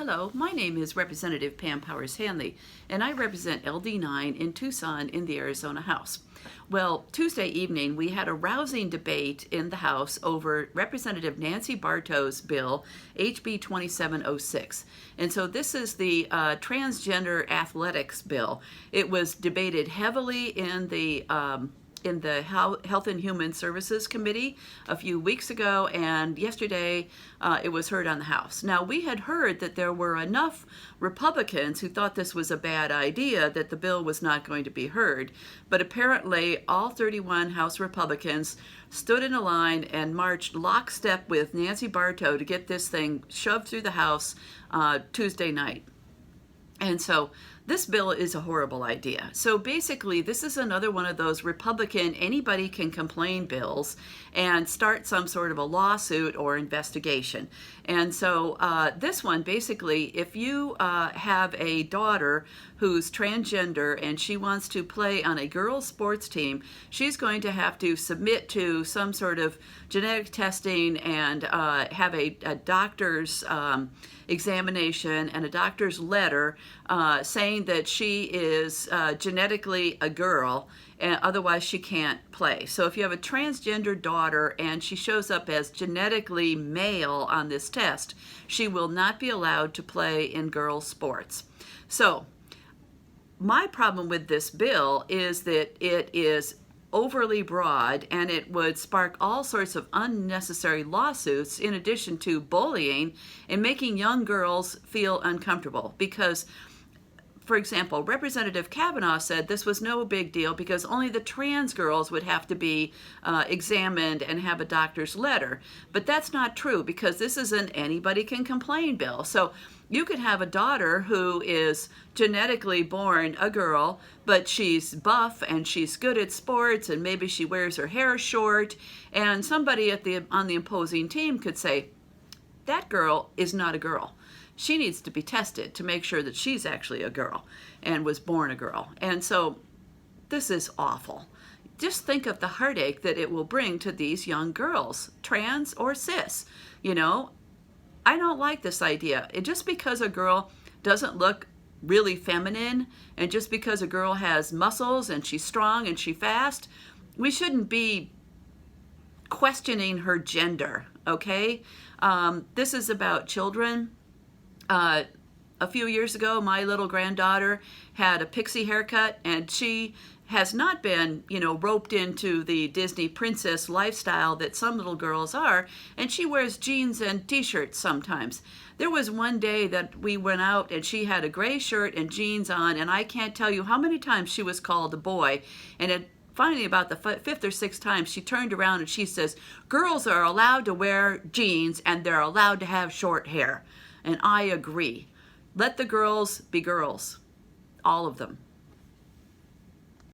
Hello, my name is Representative Pam Powers Hanley, and I represent LD9 in Tucson in the Arizona House. Well, Tuesday evening we had a rousing debate in the House over Representative Nancy Barto's bill, HB 2706. And so this is the transgender athletics bill. It was debated heavily in the Health and Human Services Committee a few weeks ago, and yesterday it was heard on the House. Now, we had heard that there were enough Republicans who thought this was a bad idea that the bill was not going to be heard, but apparently all 31 House Republicans stood in a line and marched lockstep with Nancy Barto to get this thing shoved through the House Tuesday night. And so this bill is a horrible idea. So basically, this is another one of those Republican anybody can complain bills and start some sort of a lawsuit or investigation. And so this one, basically, if you have a daughter who's transgender and she wants to play on a girls' sports team, she's going to have to submit to some sort of genetic testing and have a doctor's examination and a doctor's letter saying that she is genetically a girl, and otherwise she can't play. So if you have a transgender daughter and she shows up as genetically male on this test, she will not be allowed to play in girls' sports. So my problem with this bill is that it is overly broad, and it would spark all sorts of unnecessary lawsuits in addition to bullying and making young girls feel uncomfortable. Because, for example, Representative Kavanaugh said this was no big deal because only the trans girls would have to be examined and have a doctor's letter. But that's not true, because this is an anybody can complain bill. So you could have a daughter who is genetically born a girl, but she's buff and she's good at sports, and maybe she wears her hair short, and somebody on the opposing team could say, that girl is not a girl. She needs to be tested to make sure that she's actually a girl and was born a girl. And so this is awful. Just think of the heartache that it will bring to these young girls, trans or cis. You know, I don't like this idea. Just because a girl doesn't look really feminine, and just because a girl has muscles and she's strong and she's fast, we shouldn't be questioning her gender, okay? This is about children. A few years ago, my little granddaughter had a pixie haircut, and she has not been, roped into the Disney princess lifestyle that some little girls are, and she wears jeans and t-shirts sometimes. There was one day that we went out and she had a gray shirt and jeans on, and I can't tell you how many times she was called a boy, and finally, about the fifth or sixth time, she turned around and she says, girls are allowed to wear jeans and they're allowed to have short hair. And I agree. Let the girls be girls, all of them.